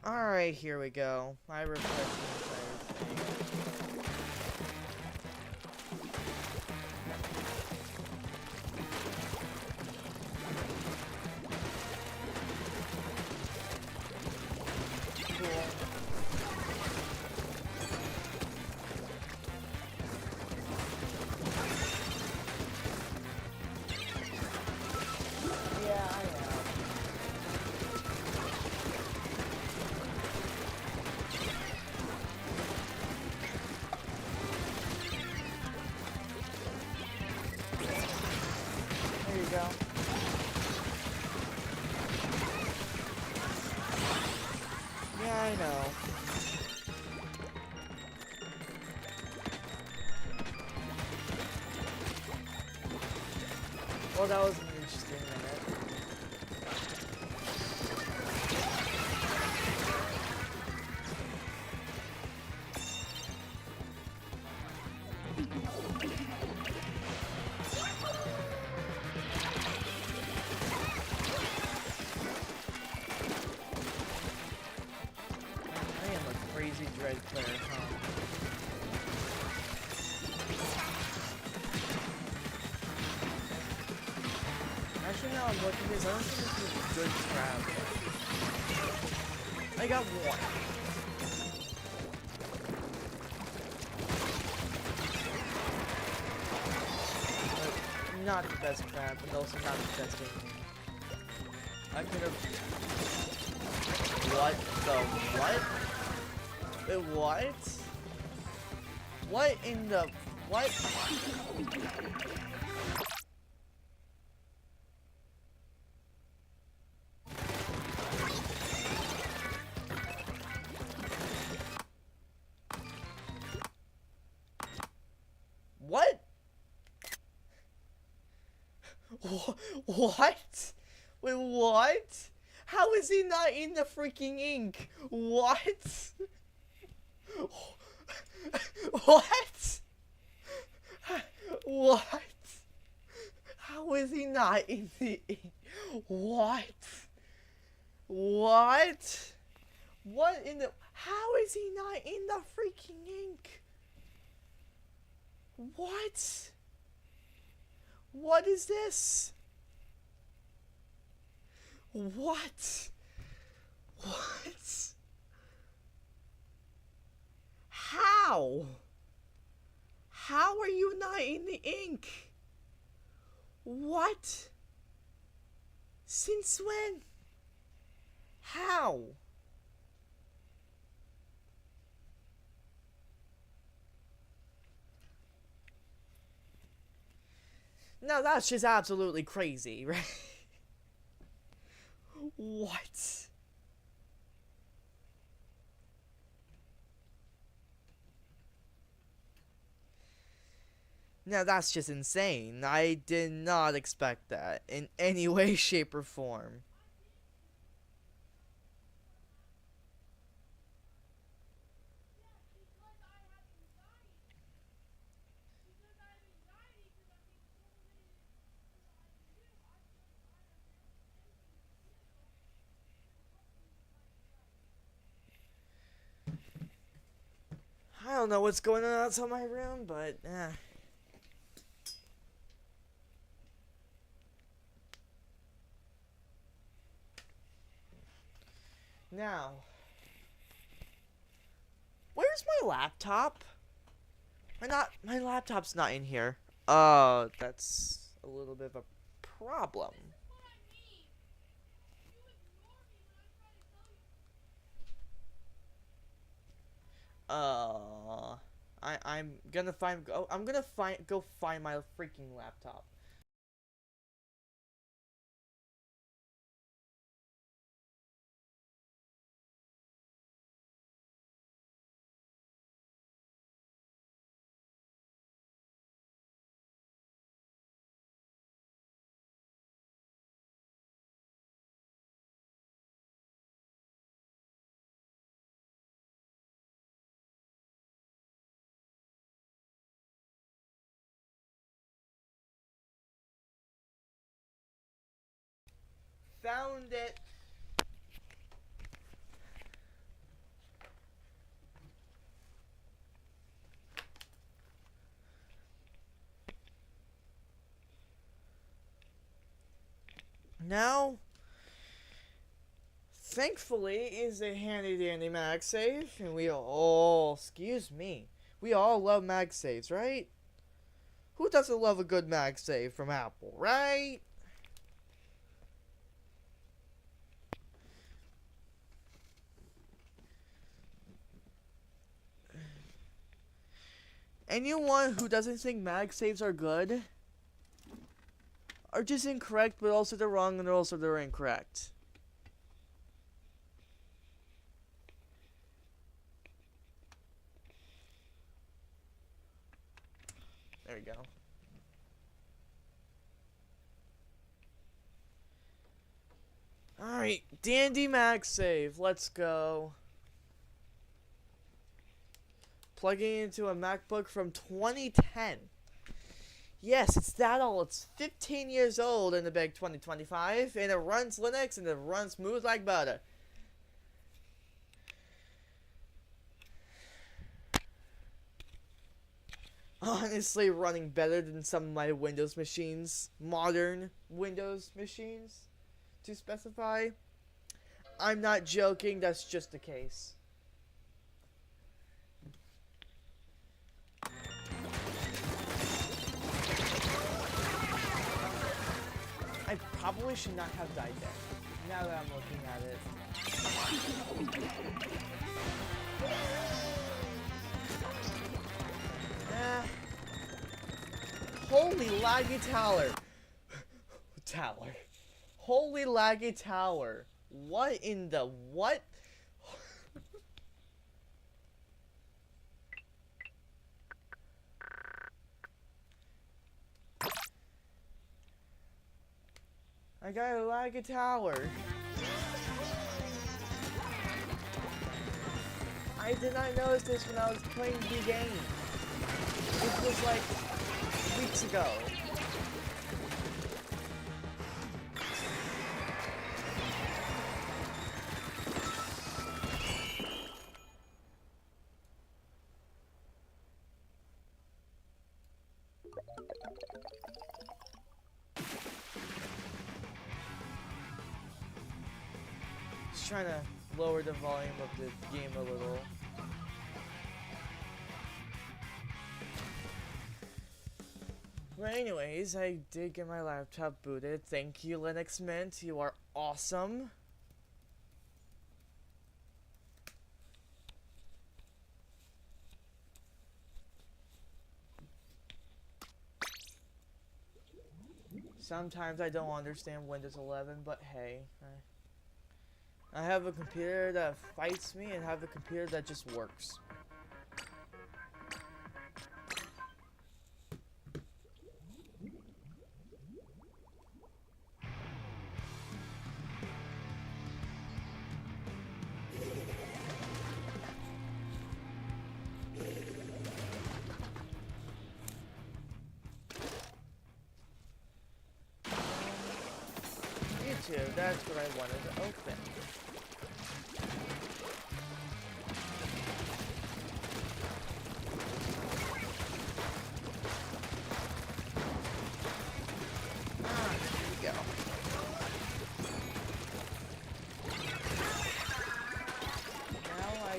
Alright, here we go. I refreshed the entire thing. Cool. Yeah, I am. There you go. Yeah, I know. Well, that was an interesting minute. I am a crazy Dread player, huh? Actually, now I'm looking at this, I don't think this is a good trap. I got one. But not the best trap, and also not the best aiming. I could have... What the what? What? What in the... What? What? What? Wait, what? How is he not in the freaking ink? What? What? What? How is he not in the ink? What? What? What in the... How is he not in the freaking ink? What? What is this? What? What? How? How are you not in the ink? What? Since when? How? Now that's just absolutely crazy, right? What? Now that's just insane. I did not expect that in any way, shape, or form. I don't know what's going on outside my room, but Now, where's my laptop? My laptop's not in here. That's a little bit of a problem. Uh, I'm gonna find. Oh, I'm gonna go find my freaking laptop. Found it. Now, thankfully, is a handy dandy MagSafe, and we all, excuse me, we all love MagSafes, right? Who doesn't love a good MagSafe from Apple, right? Anyone who doesn't think MagSafes are good are just incorrect, but also they're wrong and also they're incorrect. There we go. Alright, dandy MagSafe, let's go. Plugging into a MacBook from 2010. Yes, it's that old. It's 15 years old in the big 2025, and it runs Linux and it runs smooth like butter. Honestly, running better than some of my Windows machines. Modern Windows machines, to specify. I'm not joking, that's just the case. I probably should not have died there, now that I'm looking at it. Holy laggy tower. Holy laggy tower. What in the what? I got a laggy tower. I did not notice this when I was playing the game. It was like weeks ago. Just trying to lower the volume of the game a little. But anyways, I did get my laptop booted. Thank you, Linux Mint. You are awesome. Sometimes I don't understand Windows 11, but hey. I have a computer that fights me and have a computer that just works. YouTube, that's what I wanted to open.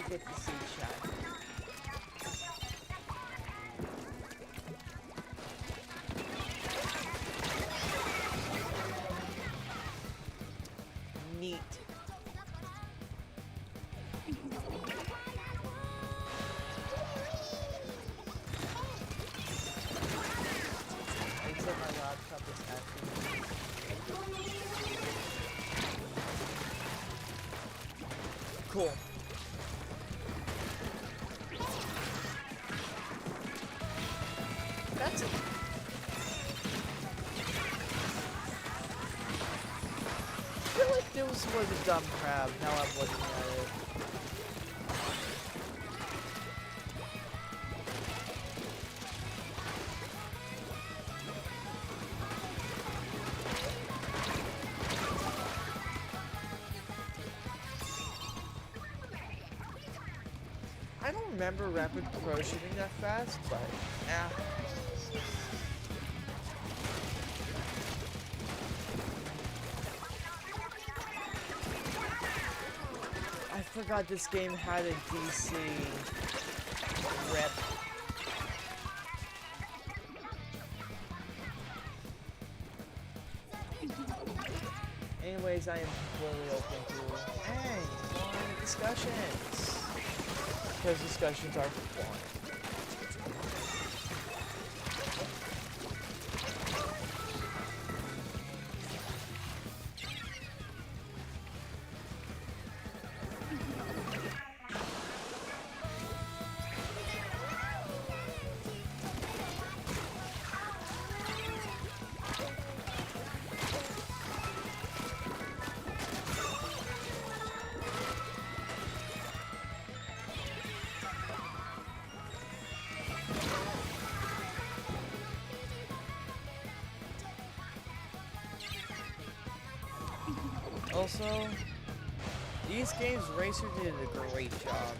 Get to see chat. Neat. Except my laptop is acting. Cool. That's it. I feel like this was a dumb crab, now I'm looking at it. I don't remember rapid pro shooting that fast, but yeah. forgot this game had a DC rip. Anyways, I am completely open to any more discussions. Because discussions are fun. Also, these games, Racer did a great job.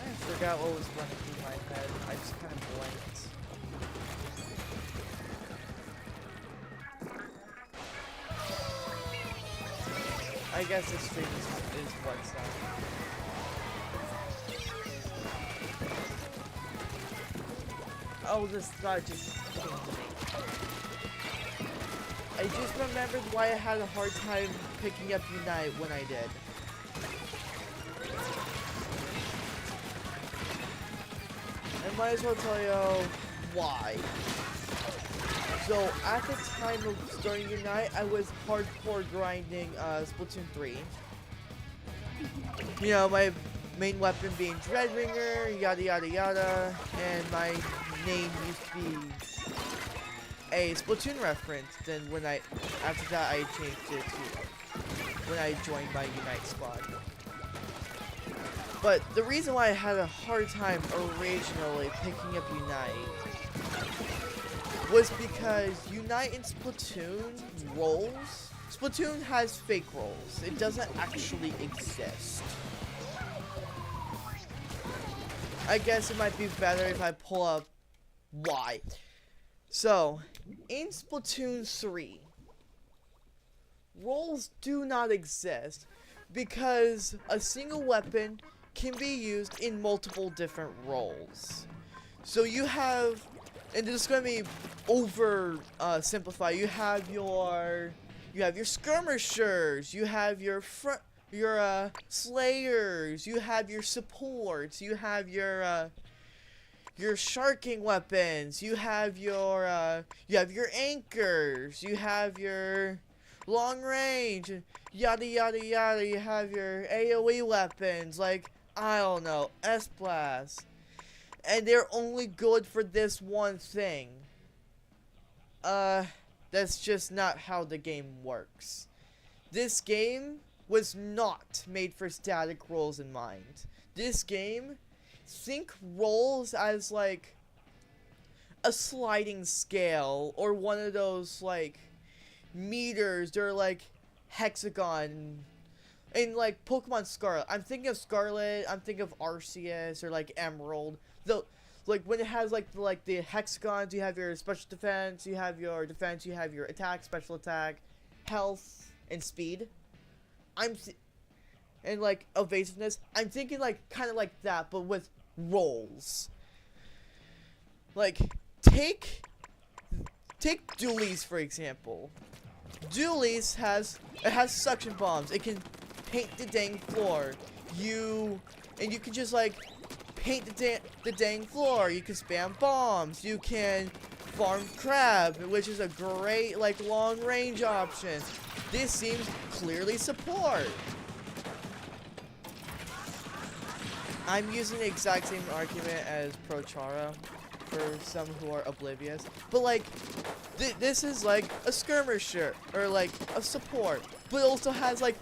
I forgot what was running through my head. I just kind of blanked. I guess this stream is what's up. Oh, this thought just came to me. I just remembered why I had a hard time picking up Unite when I did. I might as well tell you why. So, at the time of starting Unite, I was hardcore grinding Splatoon 3. You know, my main weapon being Dreadringer, yada yada yada, and my name used to be a Splatoon reference. Then after that I changed it to when I joined my Unite squad. But the reason why I had a hard time originally picking up Unite was because Unite and Splatoon roles, Splatoon has fake roles. It doesn't actually exist. I guess it might be better if I pull up why. So, in Splatoon 3, roles do not exist because a single weapon can be used in multiple different roles. So you have, and this is going to be over simplified. You have your skirmishers, you have your slayers, you have your supports, you have your sharking weapons, you have your anchors, you have your long range, yada yada yada. You have your AoE weapons, like, I don't know, S-Blast. And they're only good for this one thing. That's just not how the game works. This game was not made for static roles in mind. This game, think roles as like a sliding scale, or one of those like meters. They're like hexagon. In like Pokemon Scarlet, I'm thinking of Scarlet, I'm thinking of Arceus, or like Emerald. Though, like when it has like the hexagons, you have your special defense, you have your defense, you have your attack, special attack, health, and speed. And like evasiveness. I'm thinking like kind of like that, but with roles. Like take Dualies for example. Dualies has suction bombs. It can paint the dang floor. You can just like paint the dang floor. You can spam bombs. You can farm crab, which is a great like long range option. This seems clearly support. I'm using the exact same argument as Prochara for some who are oblivious, but like This is like a skirmisher or like a support, but it also has like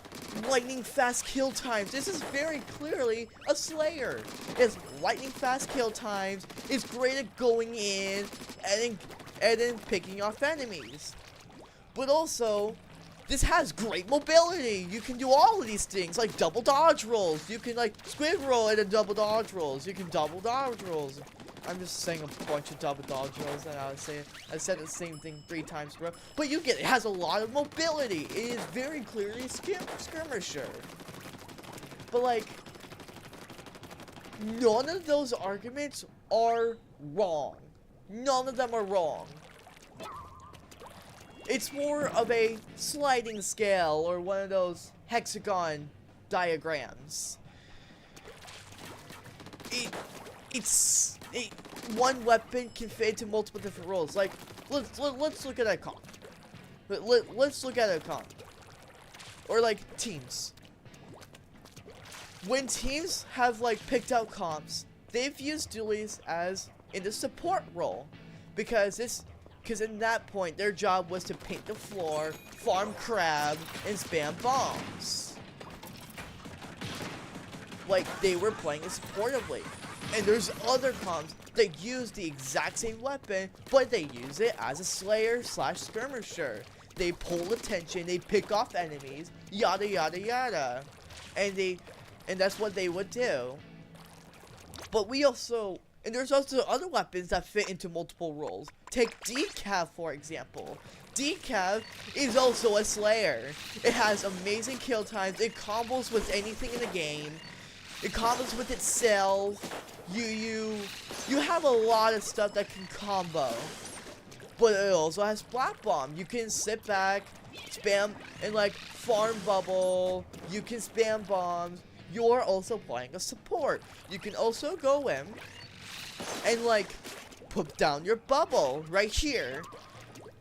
lightning fast kill times. This is very clearly a Slayer. It's lightning fast kill times. It's great at going in and then picking off enemies. But also, this has great mobility. You can do all of these things, like double dodge rolls. You can like squid roll and then double dodge rolls. You can double dodge rolls. I'm just saying a bunch of double dodge rolls, and I said the same thing 3 times in a row. But you get it has a lot of mobility. It is very clearly a skirmisher. But like, none of those arguments are wrong. None of them are wrong. It's more of a sliding scale or one of those hexagon diagrams. One weapon can fit into multiple different roles. Like, let's look at a comp. Let's look at a comp. Or like teams. When teams have like picked out comps, they've used dualies as in the support role, because in that point their job was to paint the floor, farm crab, and spam bombs. Like, they were playing it supportively. And there's other comps that use the exact same weapon, but they use it as a Slayer / skirmisher. They pull attention, they pick off enemies, yada yada yada. And that's what they would do. But there's also other weapons that fit into multiple roles. Take Decav, for example. Decav is also a Slayer. It has amazing kill times, it combos with anything in the game. It combos with itself. You have a lot of stuff that can combo. But it also has Splat Bomb. You can sit back, spam, and like farm bubble. You can spam bombs. You're also playing a support. You can also go in and like put down your bubble right here.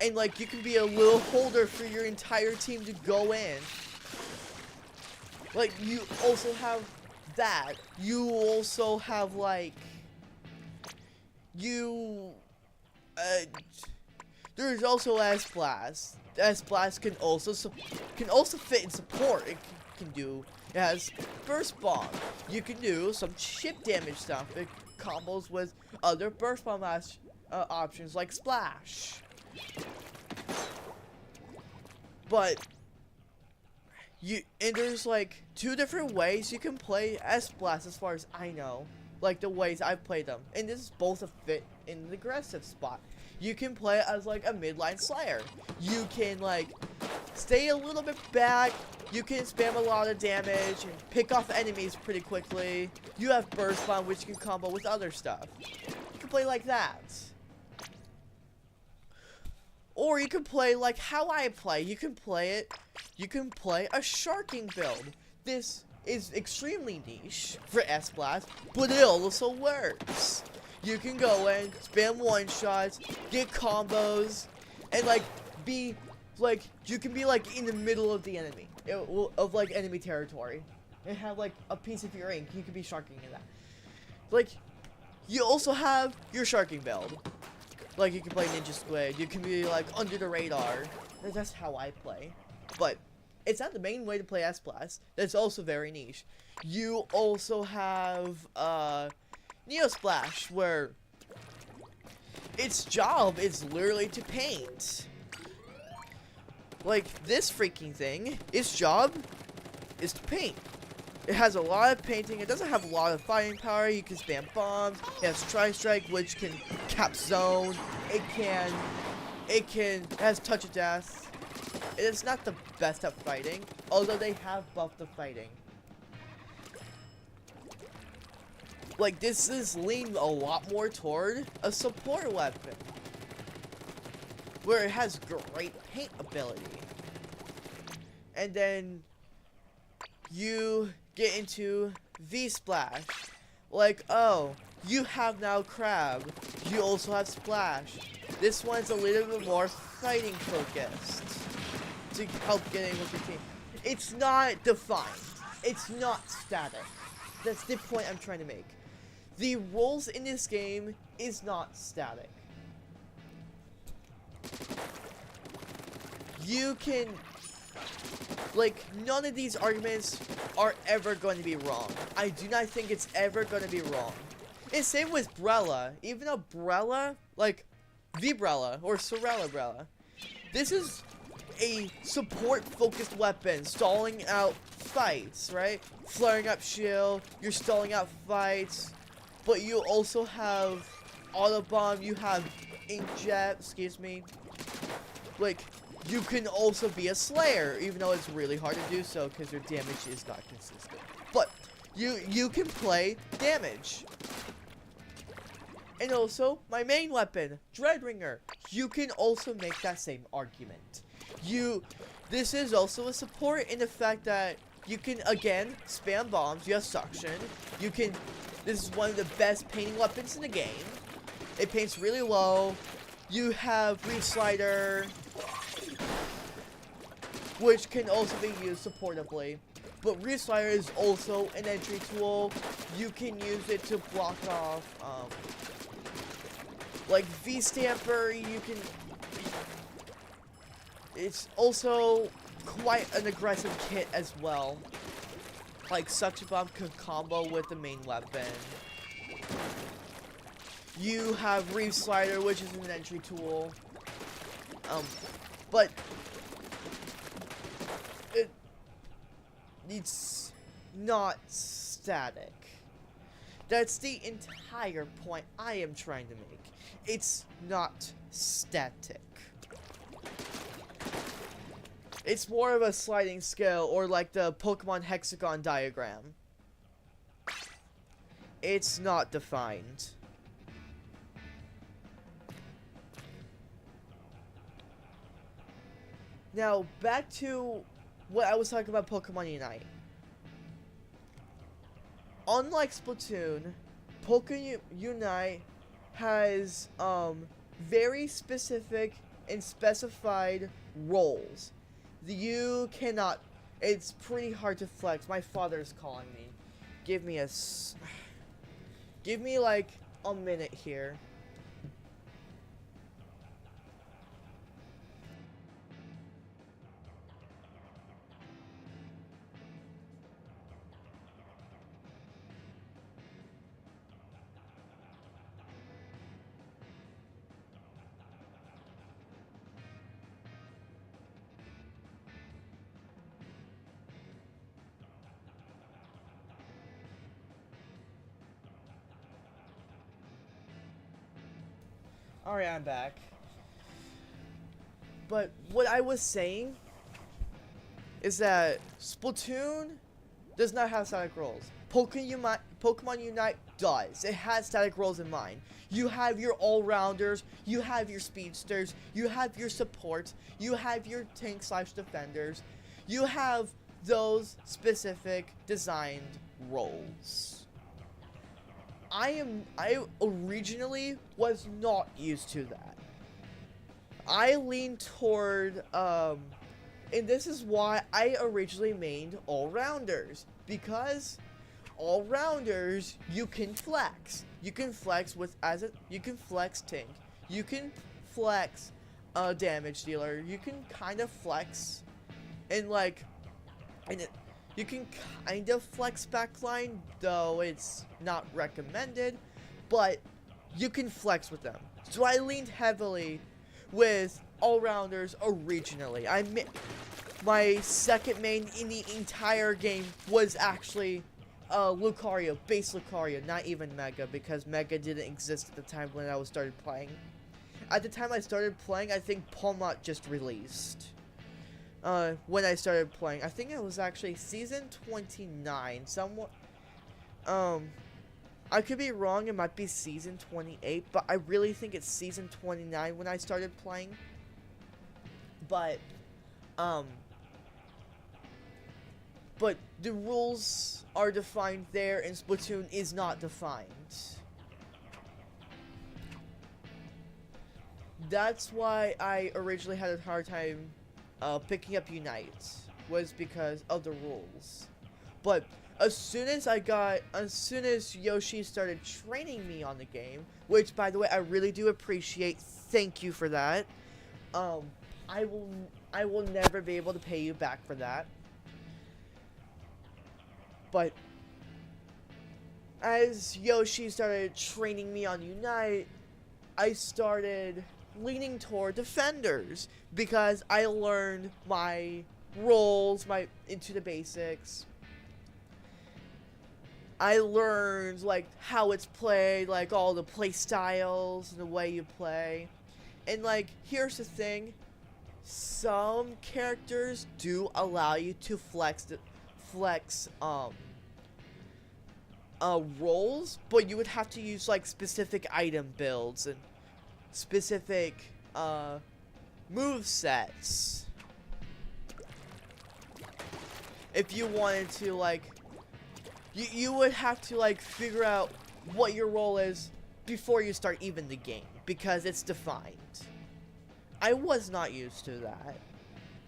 And like you can be a little holder for your entire team to go in. Like, you also have that. You also have like there's also S-Blast. S-Blast can also fit in support. It has burst bomb. You can do some chip damage stuff. It combos with other burst bomb options like splash. But there's like 2 different ways you can play S-Blast as far as I know. Like the ways I've played them. And this is both a fit in the aggressive spot. You can play it as like a midline Slayer. You can like stay a little bit back. You can spam a lot of damage and pick off enemies pretty quickly. You have burst bomb, which can combo with other stuff. You can play like that. Or you can play like how I play. You can play a sharking build. This is extremely niche for S-Blast, but it also works. You can go in, spam one-shots, get combos, and like you can be like in the middle of the enemy, of like enemy territory, and have like a piece of your ink. You can be sharking in that. Like, you also have your sharking build. Like, you can play Ninja Squid. You can be like under the radar. That's how I play. But it's not the main way to play S-Blast. That's also very niche. You also have Neo Splash, where its job is literally to paint. Like, this freaking thing, its job is to paint. It has a lot of painting. It doesn't have a lot of fighting power. You can spam bombs. It has Tri-Strike, which can cap zone. It has Touch of Death. It's not the best at fighting, although they have buffed the fighting. Like, this is leaning a lot more toward a support weapon, where it has great paint ability. And then you get into V-Splash. Like, oh, you have now Crab. You also have Splash. This one's a little bit more fighting focused to help get in with your team. It's not defined. It's not static. That's the point I'm trying to make. The rules in this game is not static. you can, like, none of these arguments are ever going to be wrong. I do not think it's ever going to be wrong. And same with Brella. Even though Brella, like, Vibrella, or Sorella Brella, this is a support-focused weapon, stalling out fights, right? Flaring up shield, you're stalling out fights, but you also have Autobomb, you have Inkjet, excuse me. Like, you can also be a Slayer, even though it's really hard to do so because your damage is not consistent. But you can play damage. And also, my main weapon, Dreadringer. You can also make that same argument. This is also a support in the fact that you can, again, spam bombs. You have suction. This is one of the best painting weapons in the game. It paints really low. You have Reef Slider, which can also be used supportably. But Reef Slider is also an entry tool. You can use it to block off, like V-Stamper, it's also quite an aggressive kit as well. Like, Suction Bomb can combo with the main weapon. You have Reef Slider, which is an entry tool. But it's not static. That's the entire point I am trying to make. It's not static. It's more of a sliding scale, or like the Pokemon hexagon diagram. It's not defined. Now, back to what I was talking about Pokemon Unite. Unlike Splatoon, Pokemon Unite has very specific and specified roles. You cannot. It's pretty hard to flex. My father's calling me. Give me like a minute here. Alright, I'm back. But what I was saying is that Splatoon does not have static roles. Pokemon Unite does. It has static roles in mind. You have your all-rounders, you have your speedsters, you have your support, you have your tank/defenders. You have those specific designed roles. I originally was not used to that. I lean toward, and this is why I originally mained all-rounders, because all-rounders, you can flex. You can flex with, you can flex tank. You can flex, damage dealer. You can kind of flex, and you can kind of flex backline, though it's not recommended, but you can flex with them. So I leaned heavily with all-rounders originally. My second main in the entire game was actually Lucario, base Lucario, not even Mega, because Mega didn't exist at the time when I started playing. At the time I started playing, I think Palmot just released. When I started playing. I think it was actually season 29. Somewhat. I could be wrong. It might be season 28, but I really think it's season 29 when I started playing. But the rules are defined there, and Splatoon is not defined. That's why I originally had a hard time picking up Unite, was because of the rules. But as soon as Yoshi started training me on the game, which by the way I really do appreciate, thank you for that. I will I will never be able to pay you back for that. But as Yoshi started training me on Unite, I started leaning toward defenders because I learned my roles, my into the basics. I learned like how it's played, like all the play styles and the way you play. And like here's the thing, some characters do allow you to flex roles, but you would have to use like specific item builds and specific move sets if you wanted to like you would have to like figure out what your role is before you start even the game because it's defined. I was not used to that,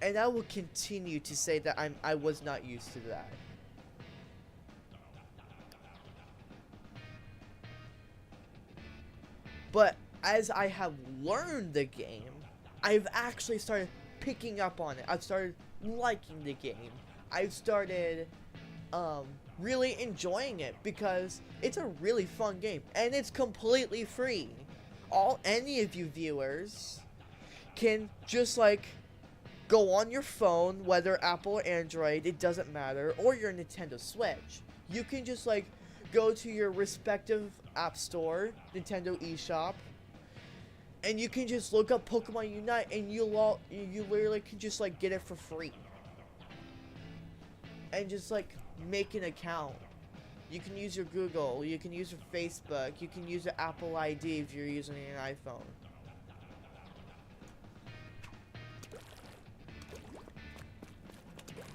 and I will continue to say that I was not used to that. But as I have learned the game, I've actually started picking up on it. I've started liking the game. I've started really enjoying it because it's a really fun game and it's completely free. Any of you viewers can just like go on your phone, whether Apple or Android, it doesn't matter, or your Nintendo Switch. You can just like go to your respective app store, Nintendo eShop, and you can just look up Pokemon Unite and you literally can just like get it for free. And just like make an account. You can use your Google, you can use your Facebook, you can use your Apple ID if you're using an iPhone.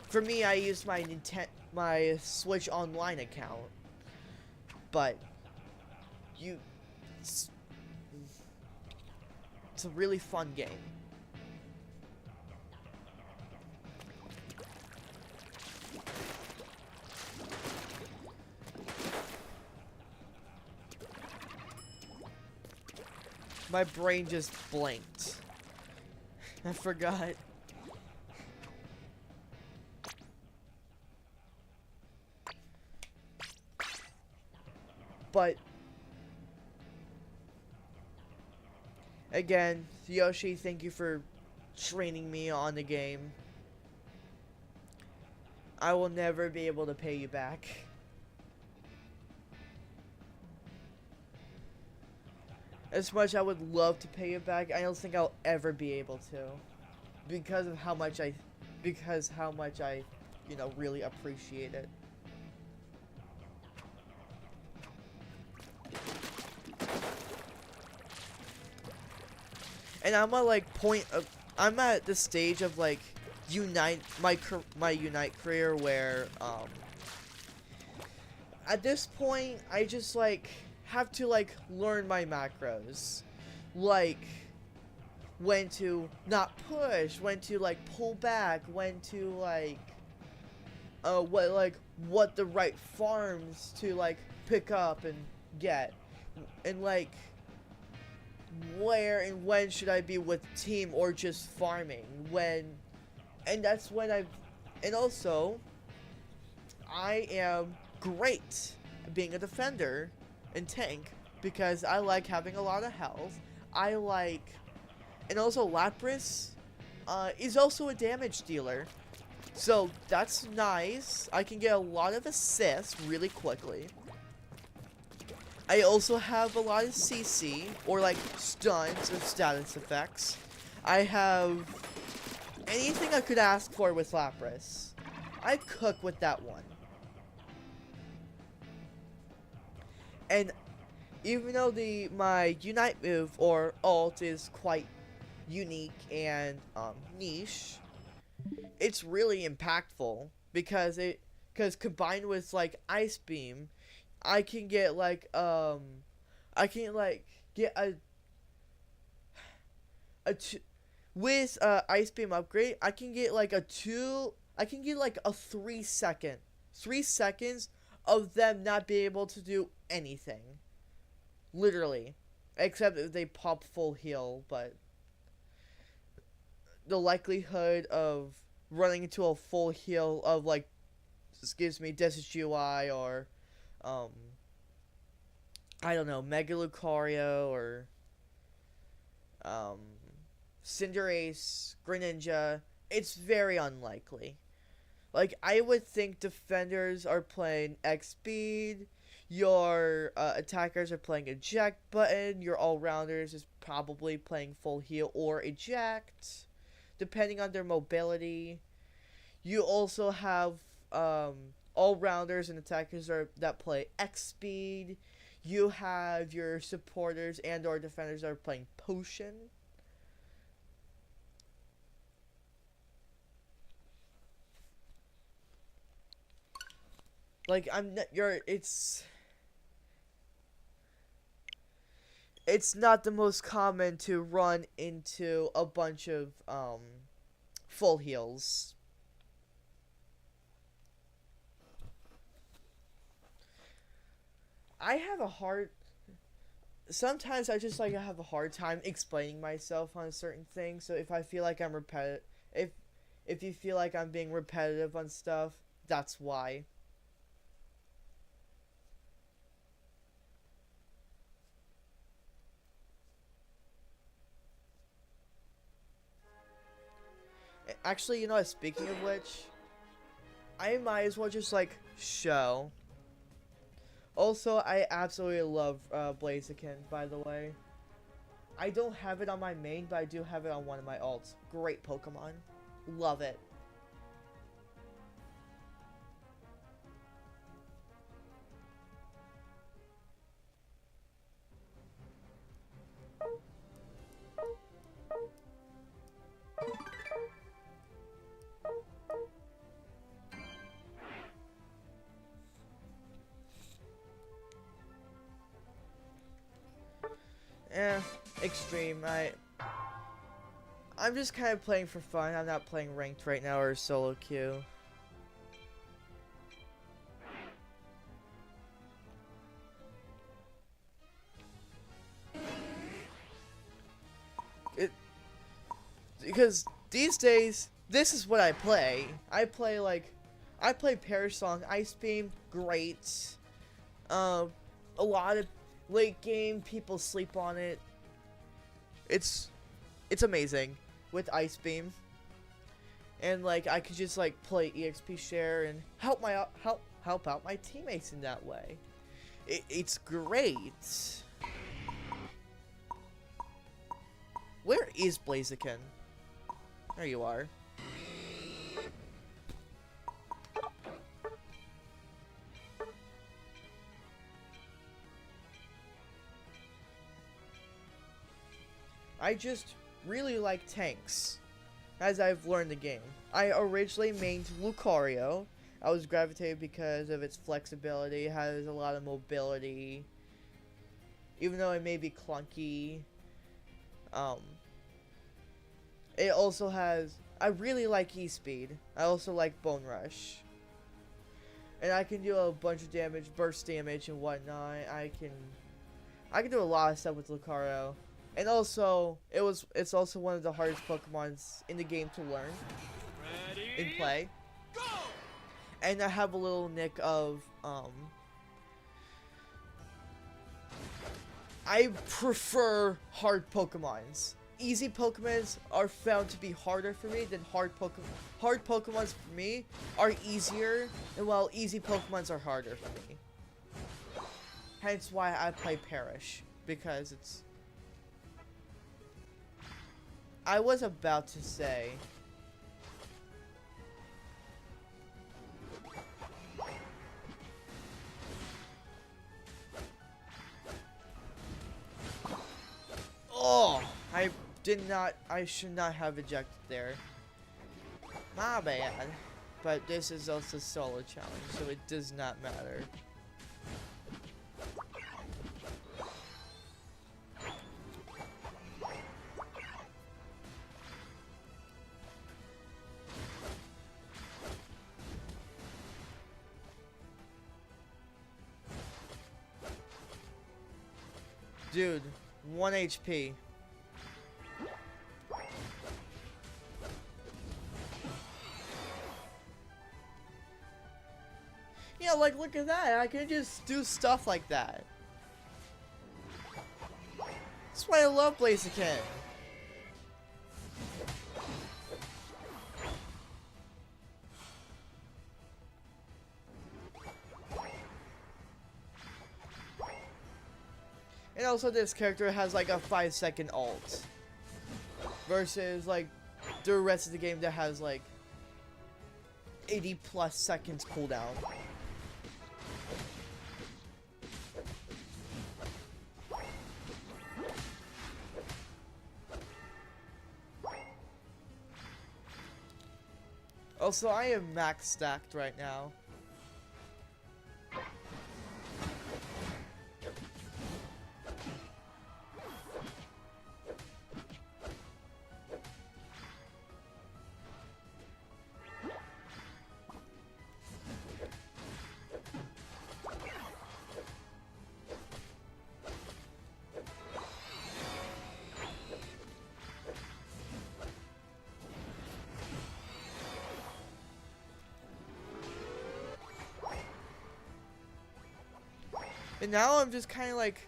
For me, I use my Switch Online account, but it's a really fun game. My brain just blinked. I forgot. But again, Yoshi, thank you for training me on the game. I will never be able to pay you back. As much I would love to pay you back, I don't think I'll ever be able to. Because of how much I really appreciate it. And I'm at the stage of like my Unite career where at this point I just like have to like learn my macros, like when to not push, when to like pull back, when to like what the right farms to like pick up and get, and like where and when should I be with team or just farming, and that's when and also I am great at being a defender and tank because I like having a lot of health. And also Lapras is also a damage dealer, so that's nice. I can get a lot of assists really quickly. I also have a lot of CC, or like stuns and status effects. I have anything I could ask for with Lapras. I cook with that one. And even though my Unite move or ult is quite unique and niche, it's really impactful because combined with like Ice Beam, I can get like with Ice Beam upgrade, I can get like a 3 seconds of them not being able to do anything. Literally. Except if they pop full heal, but the likelihood of running into a full heal of like, excuse me, Decidueye or um I don't know, Mega Lucario or um Cinderace, Greninja, it's very unlikely. Like, I would think defenders are playing X speed, your attackers are playing eject button, your all-rounders is probably playing full heal or eject, depending on their mobility. You also have all-rounders and attackers that play X speed. You have your supporters and or defenders that are playing potion. Like, I'm not, you're, it's not the most common to run into a bunch of, full heals. I have a hard, sometimes I just, like, I have a hard time explaining myself on certain things, so if I feel like I'm if you feel like I'm being repetitive on stuff, that's why. Actually, you know what, speaking of which, I might as well just, like, show. Also, I absolutely love Blaziken, by the way. I don't have it on my main, but I do have it on one of my alts. Great Pokemon. Love it. Eh, extreme. I'm just kind of playing for fun. I'm not playing ranked right now or solo queue. Because these days, this is what I play. I play Perish Song, Ice Beam, great. A lot of late game people sleep on it. It's amazing with Ice Beam, and like I could just like play EXP share and help out my teammates in that way. It's great. Where is Blaziken? There you are. I just really like tanks, as I've learned the game. I originally mained Lucario. I was gravitated because of its flexibility, it has a lot of mobility. Even though it may be clunky, it also has, I really like E-Speed. I also like Bone Rush. And I can do a bunch of damage, burst damage and whatnot. I can do a lot of stuff with Lucario. And also, it's also one of the hardest Pokemons in the game to learn. In play. Go! And I have a little nick of, I prefer hard Pokemons. Easy Pokemons are found to be harder for me than hard Pokemon. Hard Pokemons for me are easier, and while easy Pokemons are harder for me. Hence why I play Perish, because it's... I was about to say... Oh! I should not have ejected there. My bad. But this is also solo challenge, so it does not matter. Dude, 1 HP. Yeah, like, look at that. I can just do stuff like that. That's why I love Blaziken. And also this character has like a 5-second ult. Versus like the rest of the game that has like 80 plus seconds cooldown. Also, I am max stacked right now. And now I'm just kind of like,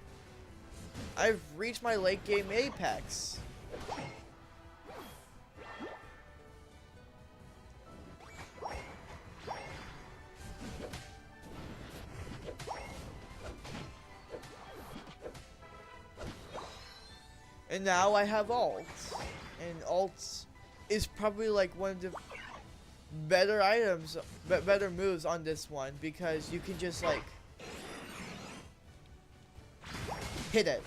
I've reached my late game apex. And now I have ults. And ults is probably like one of the better items, better moves on this one, because you can just like hit it.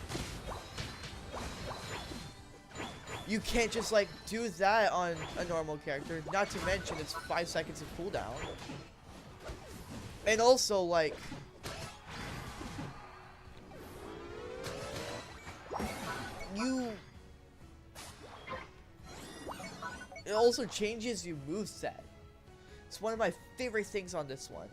You can't just like do that on a normal character, not to mention it's 5 seconds of cooldown. And also like it also changes your moveset. It's one of my favorite things on this one.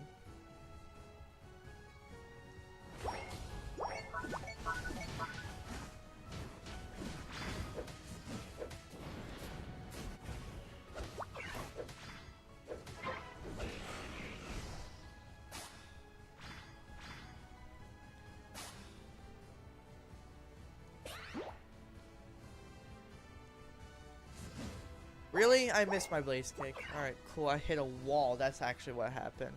Really? I missed my blaze kick. Alright, cool. I hit a wall. That's actually what happened.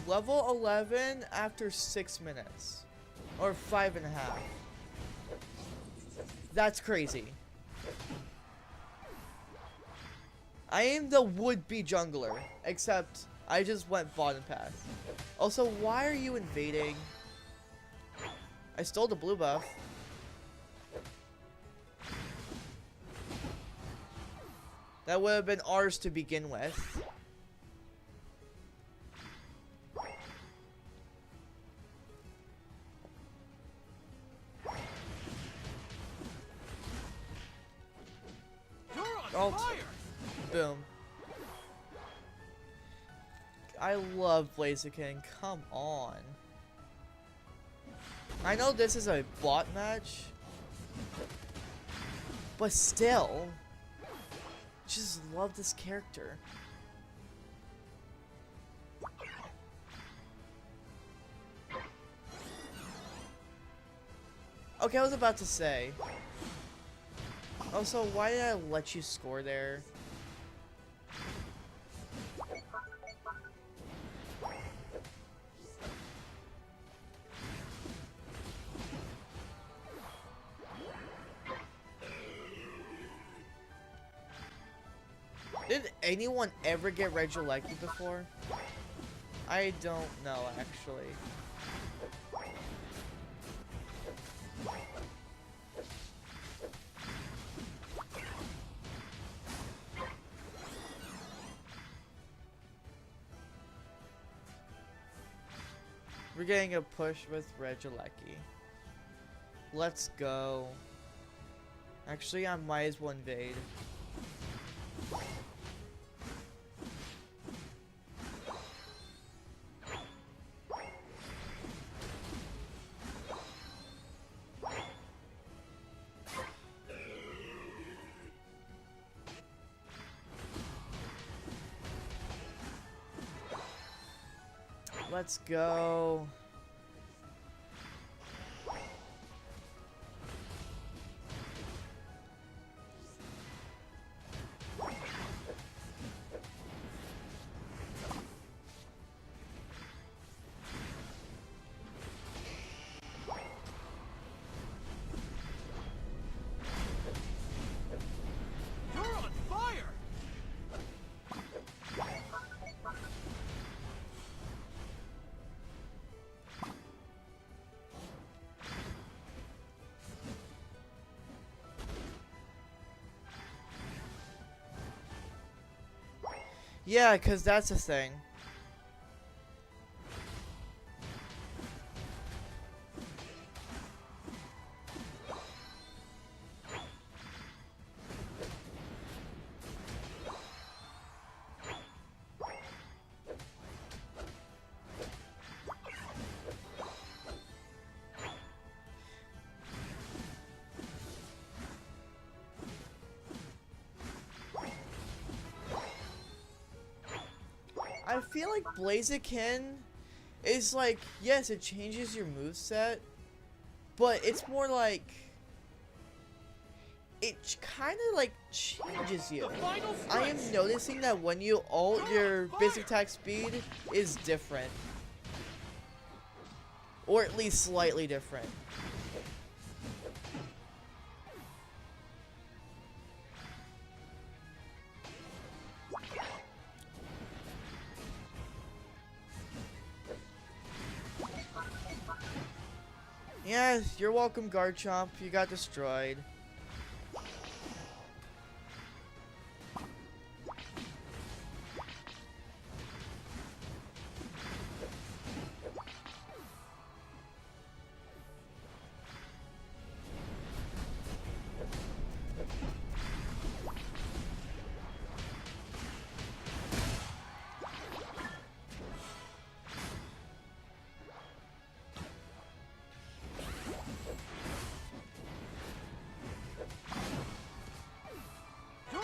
Level 11 after 6 minutes. Or 5.5. That's crazy. I am the would-be jungler, except I just went bottom path. Also, why are you invading? I stole the blue buff. That would have been ours to begin with. Ult. Boom. I love Blaziken. Come on. I know this is a bot match, but still, just love this character. Okay, I was about to say. Also, why did I let you score there? Did anyone ever get Regieleki before? I don't know, actually. We're getting a push with Regieleki. Let's go. Actually, I might as well invade. Let's go. You're on fire! Yeah, because that's the thing. I feel like Blaziken is like, yes, it changes your moveset, but it's more like it kind of like changes you. I am noticing that when you ult, your basic attack speed is different, or at least slightly different. Yeah, you're welcome, Garchomp. You got destroyed.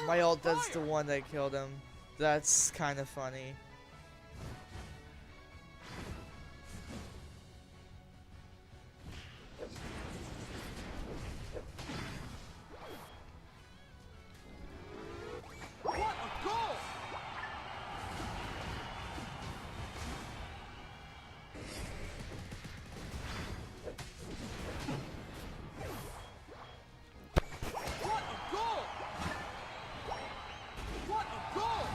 My ult does the one that killed him. That's kind of funny. What a goal! What a goal! What a goal!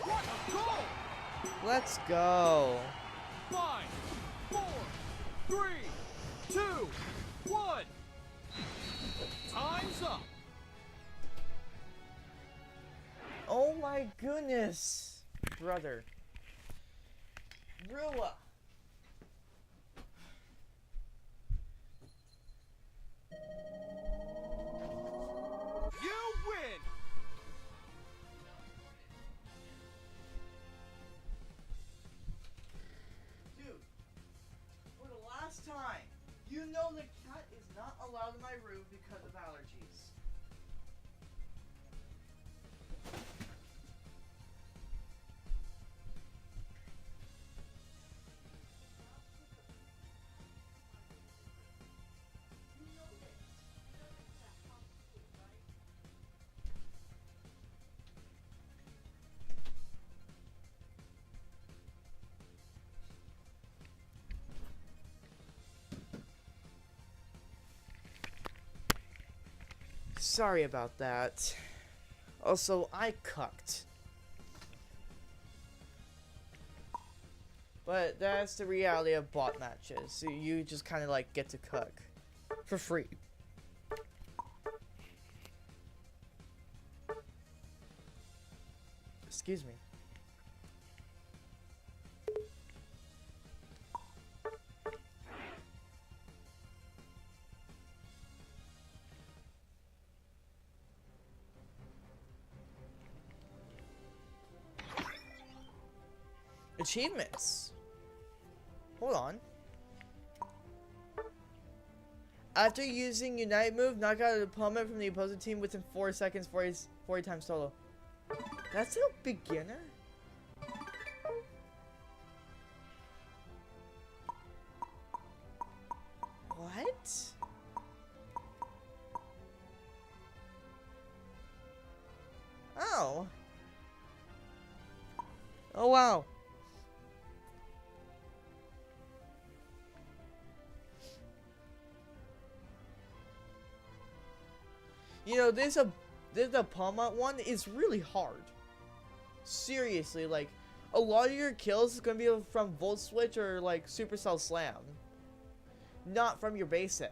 What a goal! Let's go. 5, 4, 3, 2, 1. Time's up. Oh my goodness, brother. Rua. You win. Dude, for the last time, you know the cat is not allowed in my room because of allergies. You know this. You know this at top school, right? Sorry about that. Also, I cucked. But that's the reality of bot matches. So you just kind of like get to cook for free. Excuse me. Achievements. Hold on. After using Unite move, knock out an opponent from the opposing team within 4 seconds 40 times solo. That's a beginner? What? Oh. Oh wow. You know, this a Palma one is really hard. Seriously, like a lot of your kills is gonna be from Volt Switch or like Supercell Slam, not from your basic.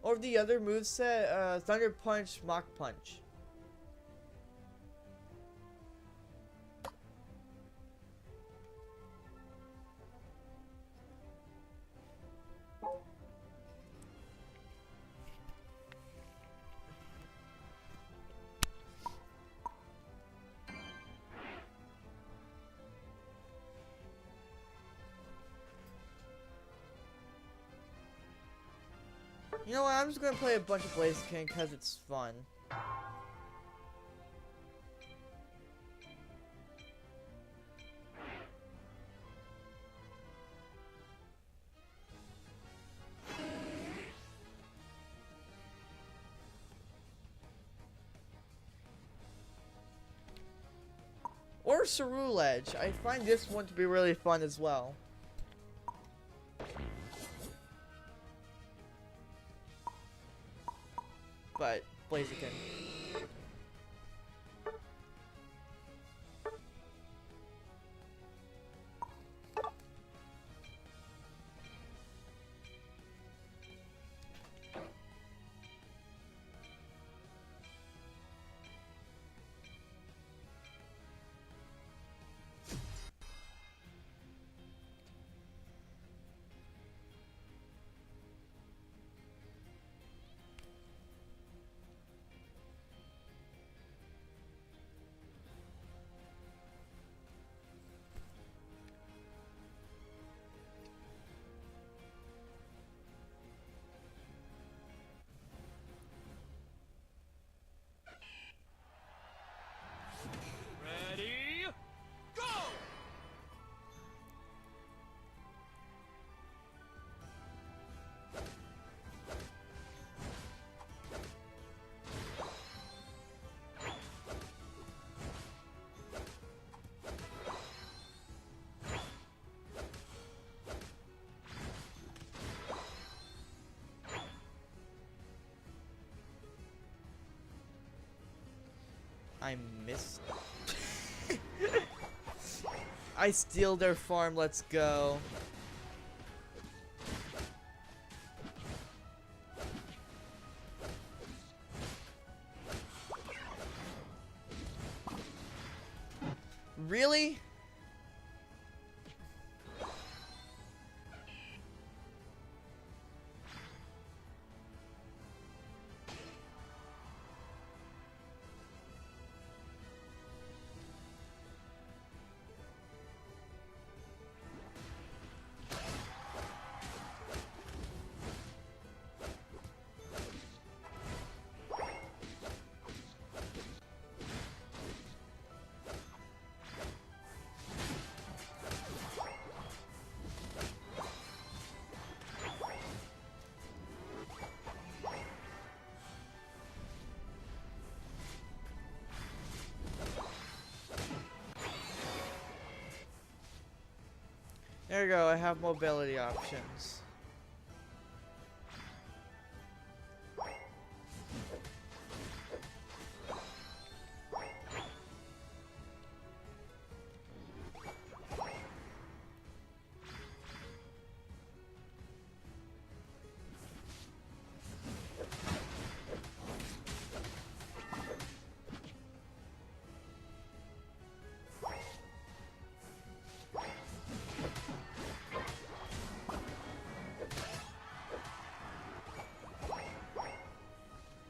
Or the other moveset, Thunder Punch, Mach Punch. You know what, I'm just gonna play a bunch of Blaziken because it's fun. Or Cerule Edge. I find this one to be really fun as well. But Blaziken. Ready, go! I missed. I steal their farm, let's go. Really? There you go, I have mobility options.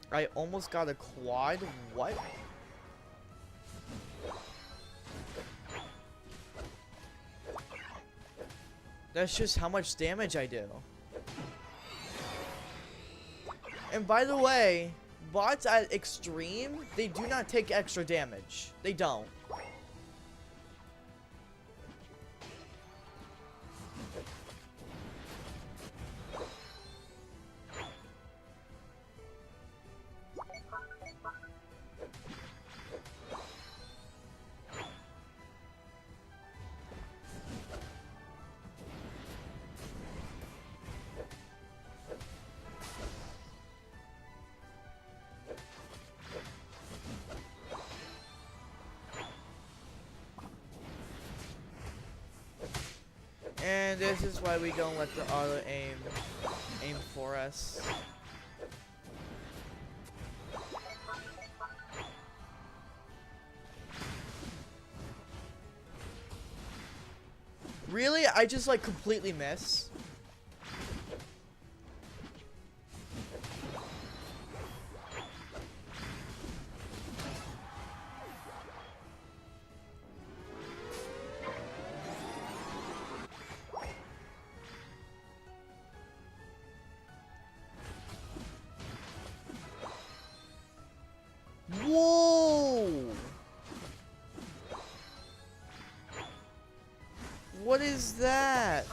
I almost got a quad. What? That's just how much damage I do. And by the way, bots at extreme, they do not take extra damage. They don't. And this is why we don't let the auto aim for us. Really? I just like completely miss. Whoa! What is that?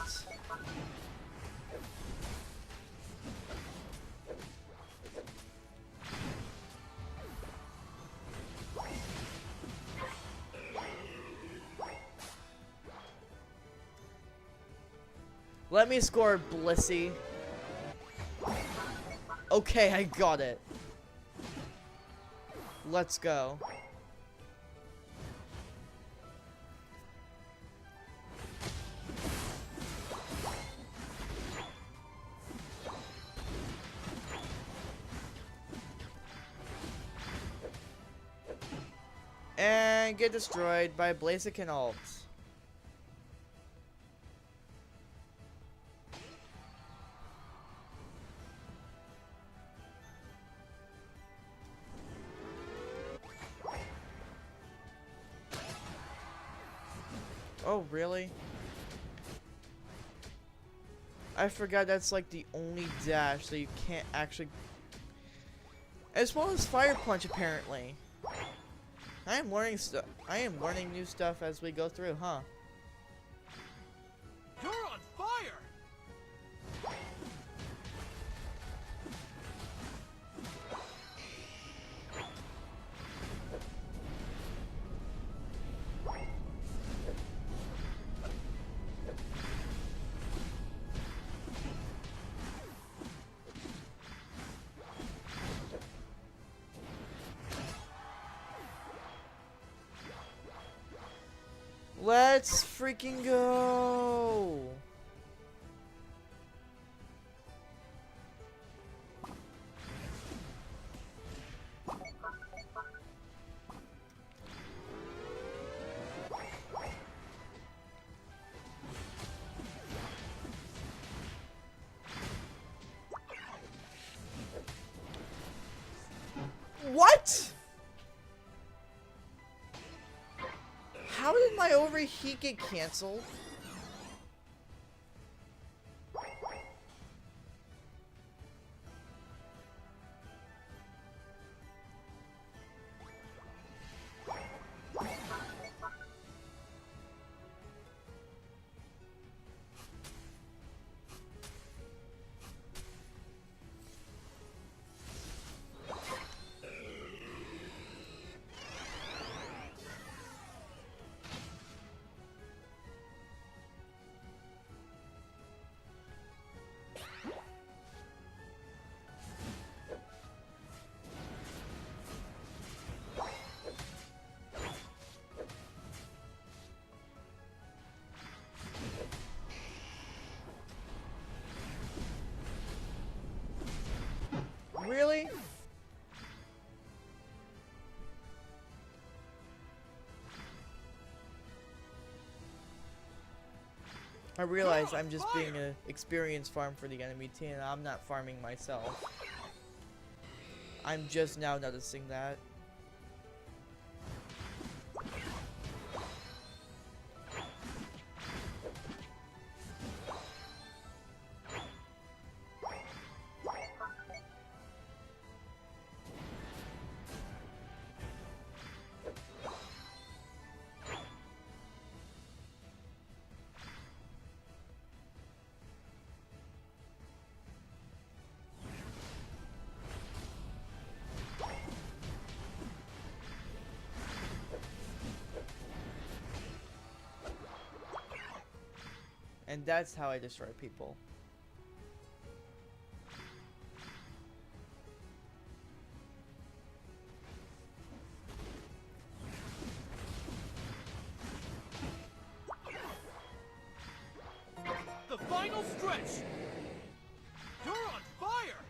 Let me score, Blissey. Okay, I got it. Let's go. And get destroyed by Blaziken ult. Oh, really? I forgot that's like the only dash that you can't actually... As well as Fire Punch, apparently. I am learning stuff. I am learning new stuff as we go through, huh? You're on fire! Let's freaking go! What? How did my overheat get canceled? I realize I'm just being an experienced farm for the enemy team, and I'm not farming myself. I'm just now noticing that. And that's how I destroy people. The final stretch! You're on fire!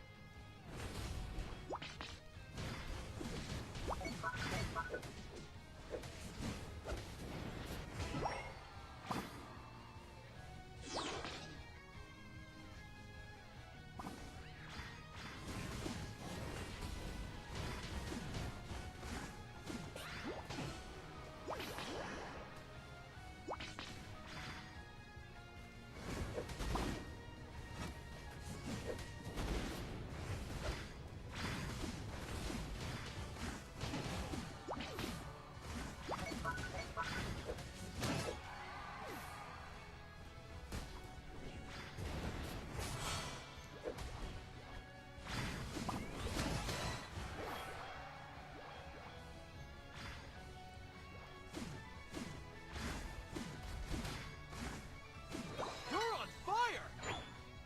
You're on fire!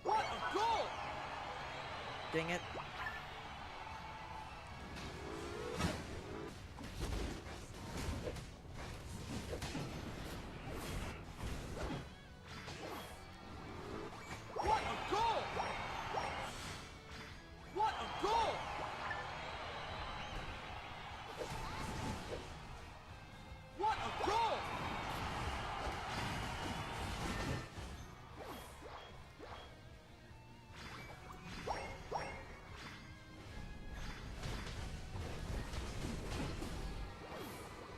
What a goal! Dang it. What a goal! What a goal! What a goal!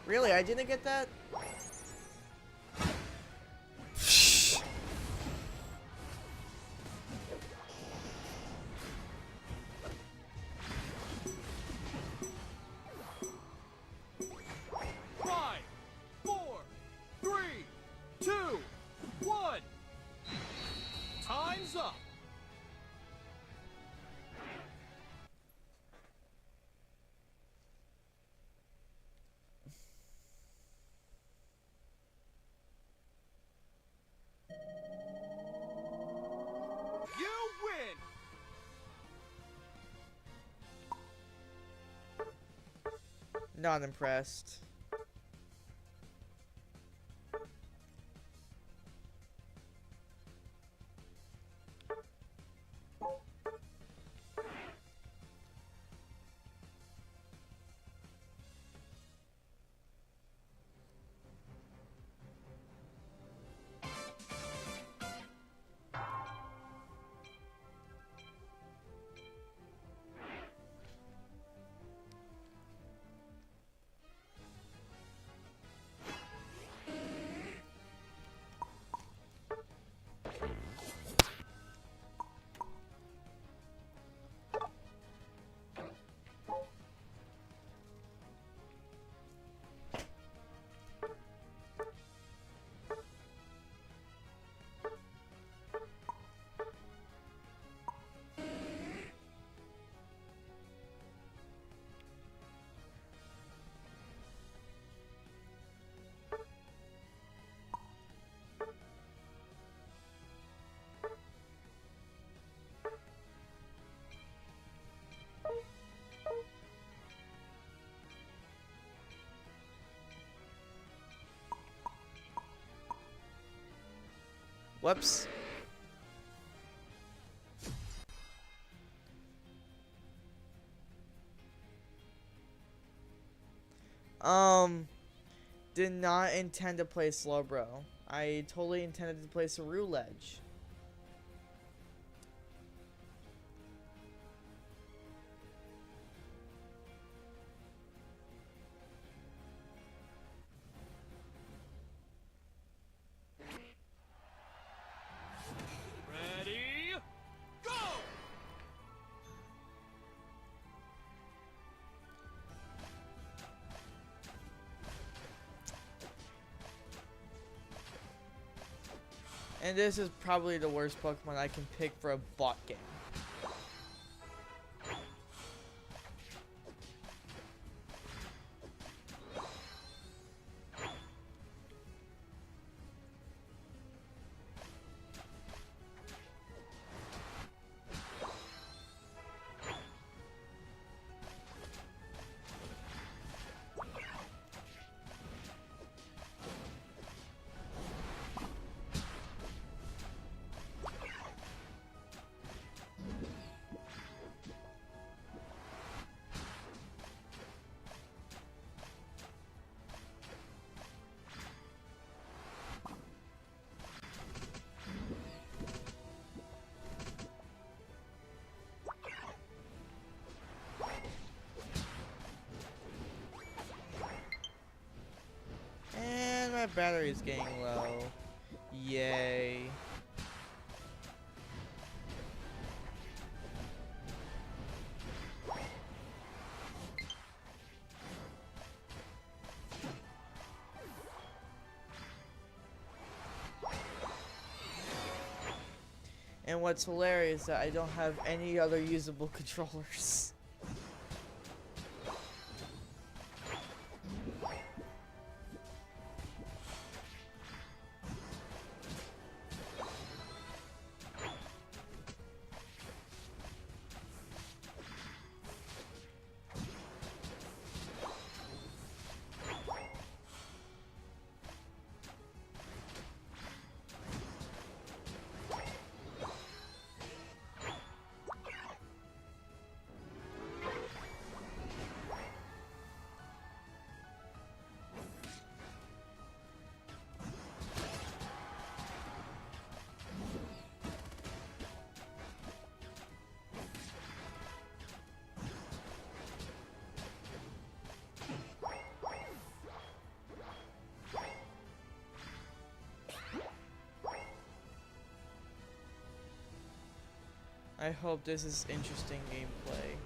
Really? I didn't get that? Five, four, three, two, one. Time's up. You win. Not impressed. Whoops. Did not intend to play slow, bro. I totally intended to place a roulette. Ready, go! And this is probably the worst Pokemon I can pick for a bot game. And my battery's getting low. Yay. And what's hilarious is that I don't have any other usable controllers. I hope this is interesting gameplay.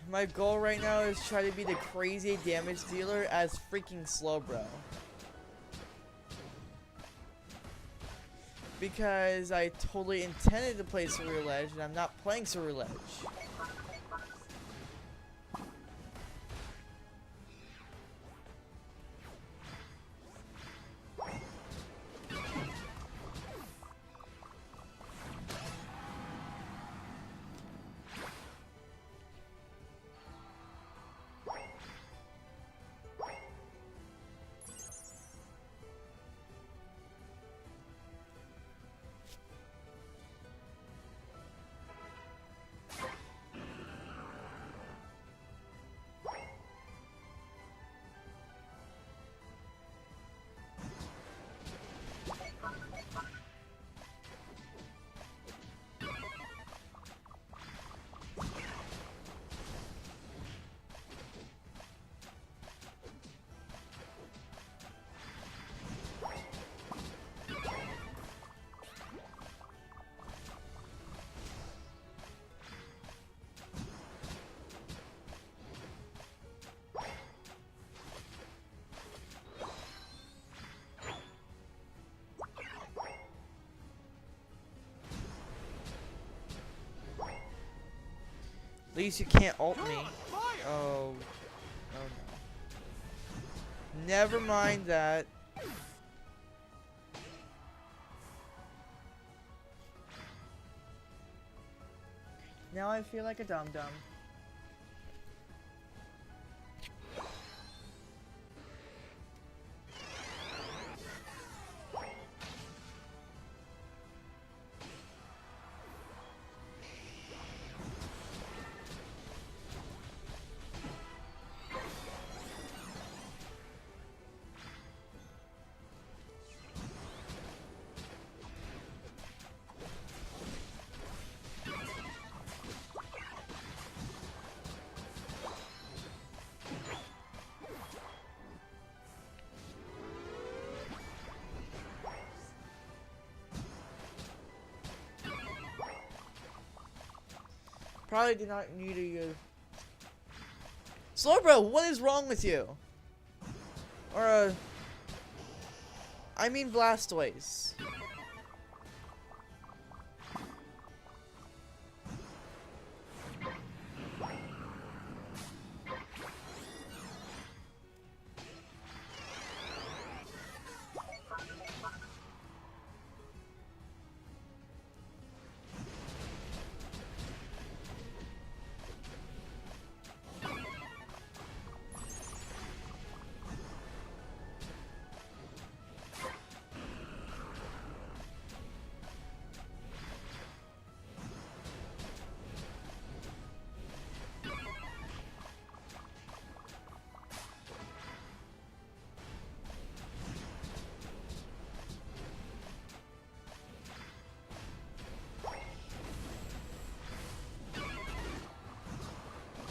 My goal right now is try to be the crazy damage dealer as freaking Slowbro. Because I totally intended to play Ceruledge and I'm not playing Ceruledge. least you can't ult You're me. on fire. Oh. Oh no. Never mind that. Now I feel like a dum-dum. Probably did not need to use. Slow, what is wrong with you? Or, I mean Blastoise.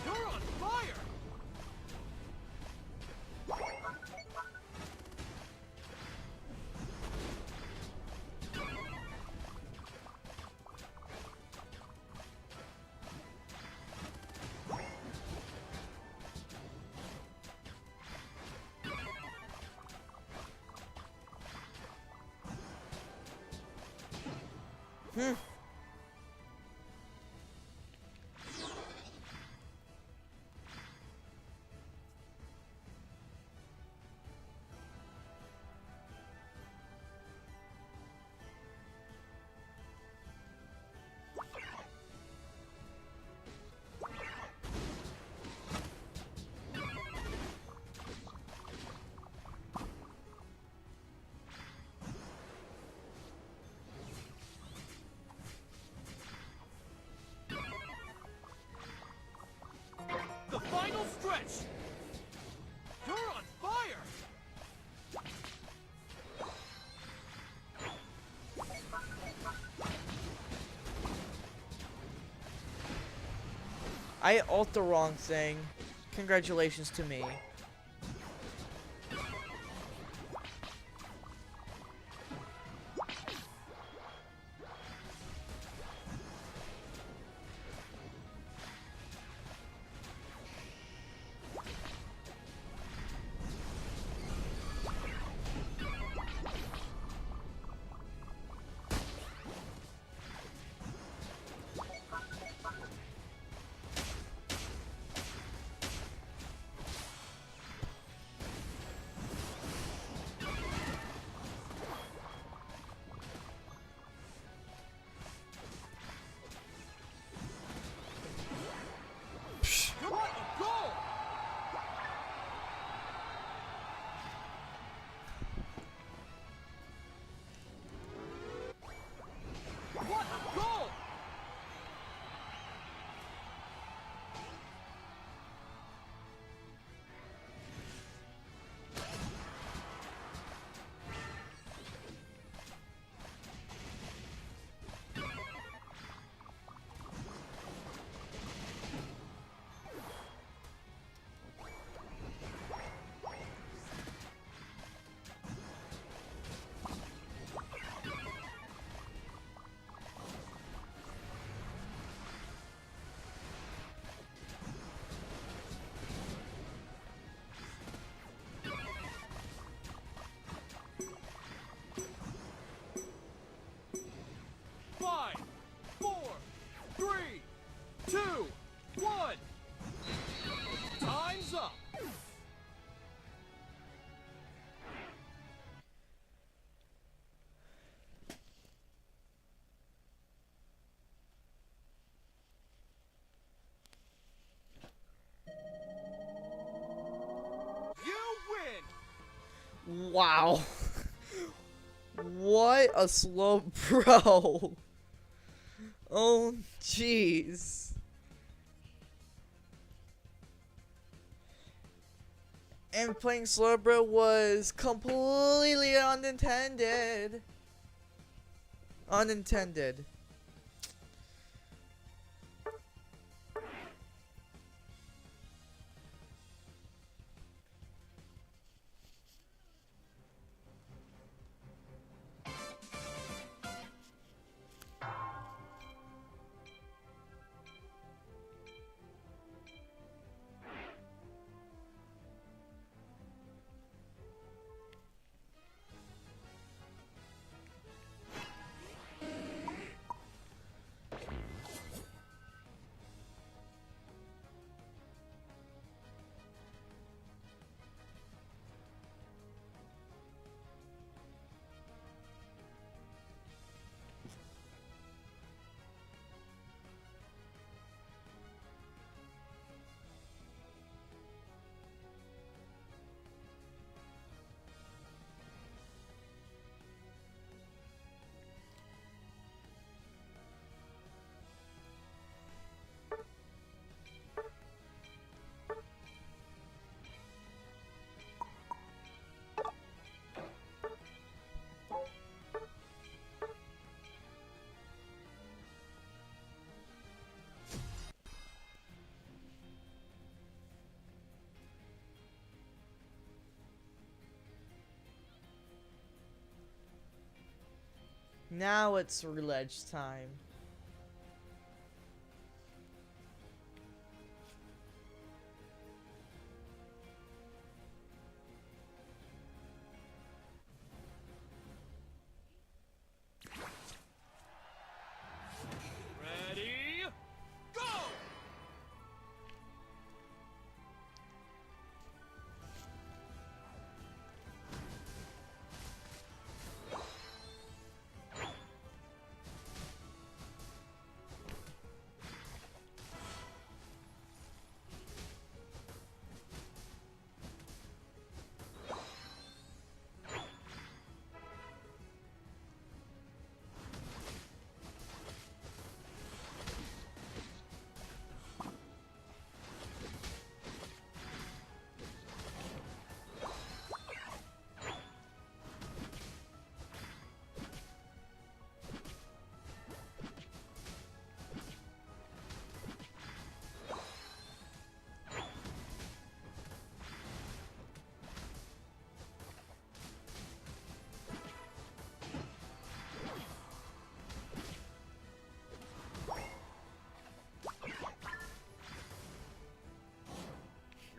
You're on fire. Hmm. The final stretch. You're on fire. I ult the wrong thing. Congratulations to me. Wow. What a slow bro. Oh, jeez. And playing slow bro was completely unintended. Unintended. Now it's reledge time. Ready, go!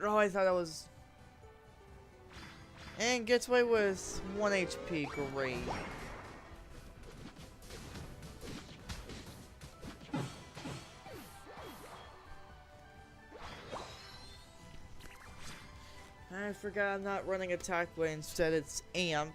Oh, I thought I was... And gets away with 1 HP, great. I forgot I'm not running attack way, instead it's amp.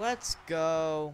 Let's go.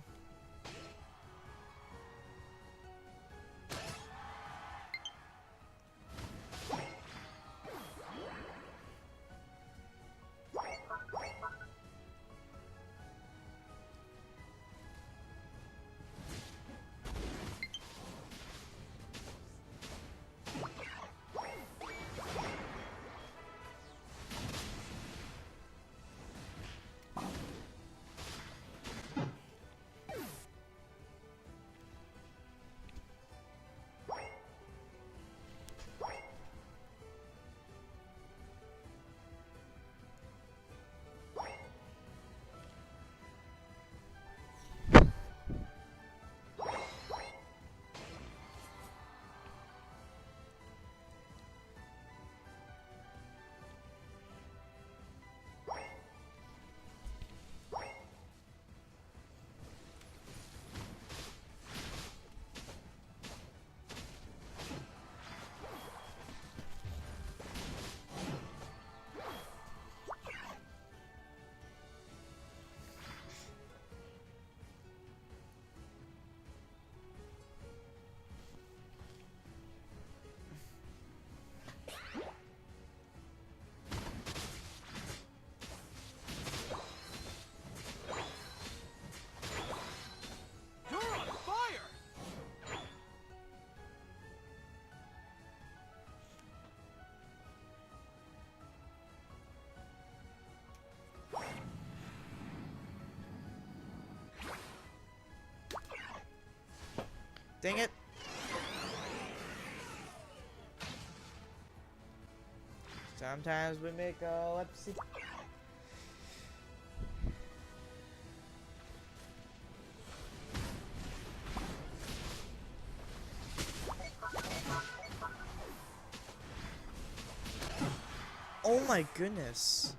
You're on fire! Dang it. Sometimes we make a whoopsie. Oh my goodness.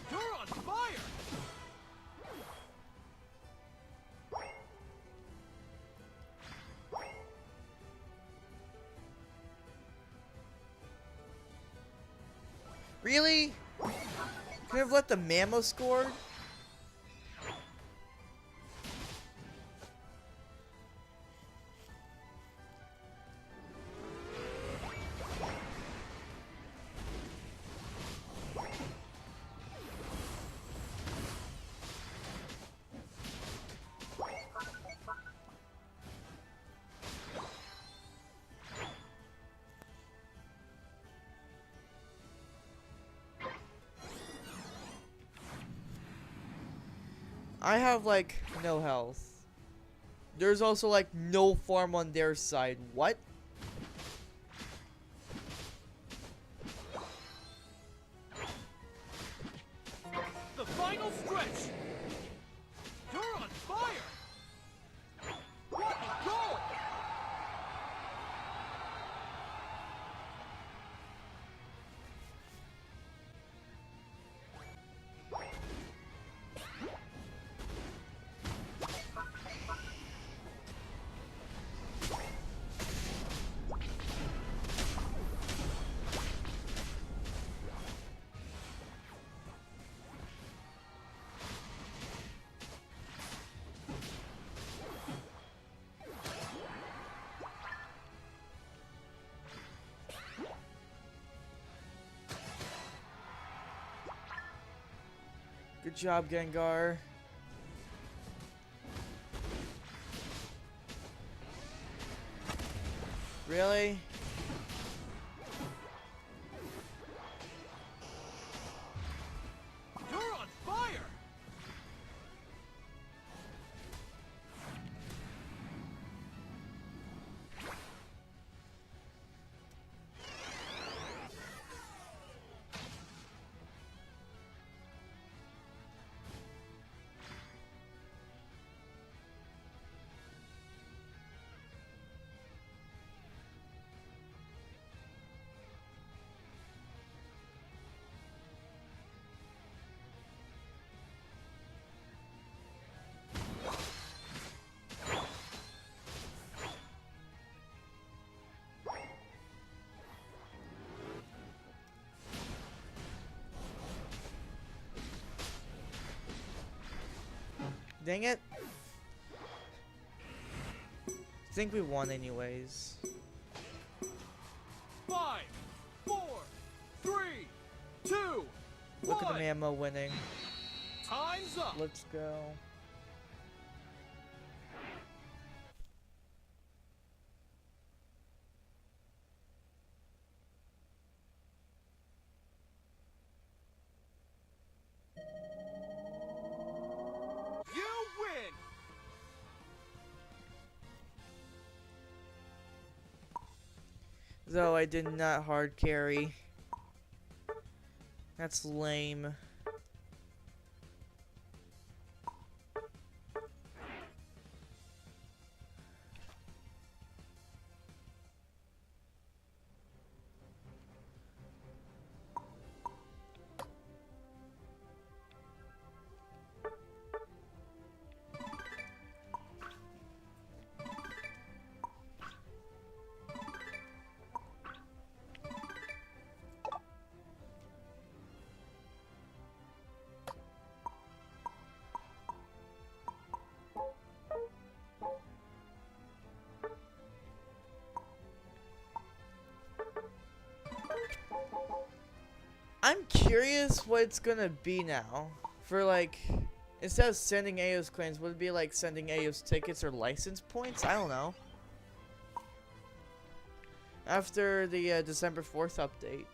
You're on fire! Really? Could have let the Mammo scored? I have like no health. There's also like no farm on their side. What? The final stretch! You're on fire! What a goal! Good job, Gengar. Really? You're on fire! Dang it. I think we won anyways. 5, 4, 3, 2, Look at 1. the Mammo winning. Time's up. Let's go. You win. Though I did not hard carry. That's lame. I'm curious what it's gonna be now. For like, instead of sending Ao's coins, would it be like sending Ao's tickets or license points? I don't know. After the December 4th update.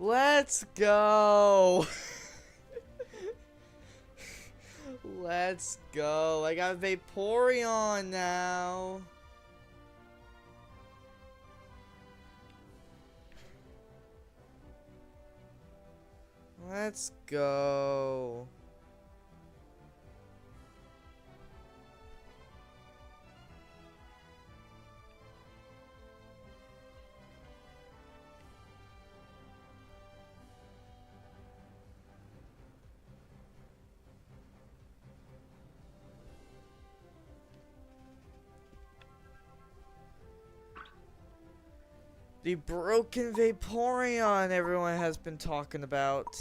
Let's go. Let's go. I got Vaporeon now. Let's go. The broken Vaporeon everyone has been talking about.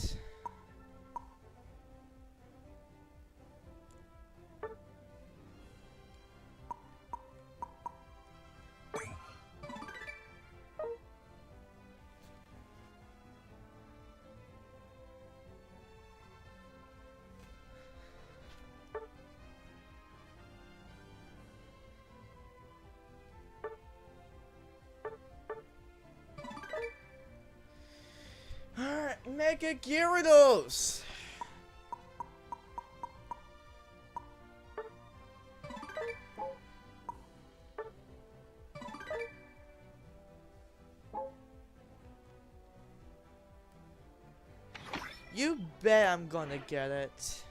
Alright, Mega Gyarados! You bet I'm gonna get it.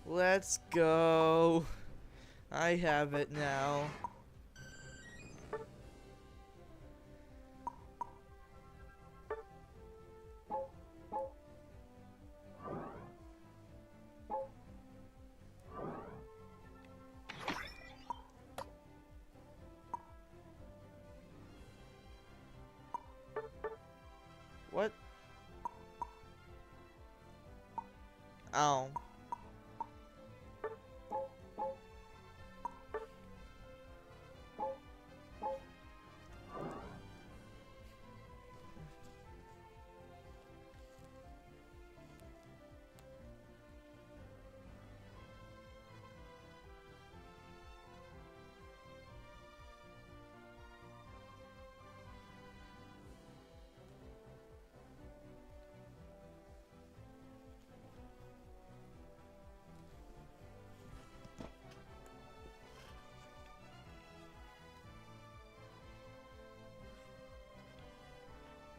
Let's go. I have it now. What? Oh.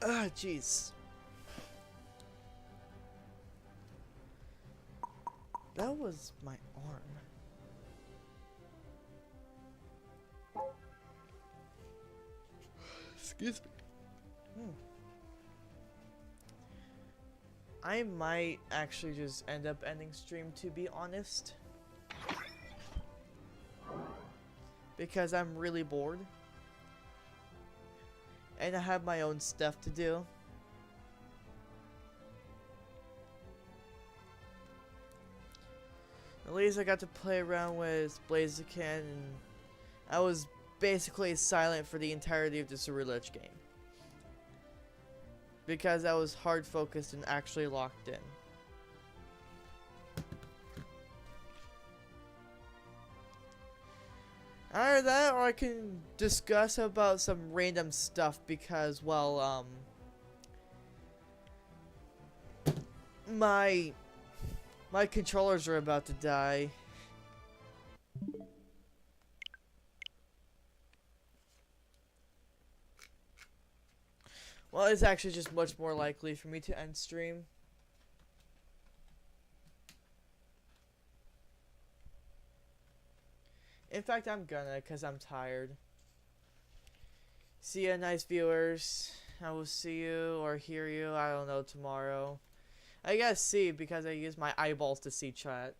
Ah, jeez. That was my arm. Excuse me. I might actually just end up ending stream, to be honest. Because I'm really bored. And I have my own stuff to do. At least I got to play around with Blaziken, and I was basically silent for the entirety of the Ceruledge game. Because I was hard focused and actually locked in. Either that, or I can discuss about some random stuff because, well, my controllers are about to die. Well, it's actually just much more likely for me to end stream. In fact, I'm gonna, because I'm tired. See ya, nice viewers. I will see you or hear you, I don't know, tomorrow. I guess see, because I use my eyeballs to see chat.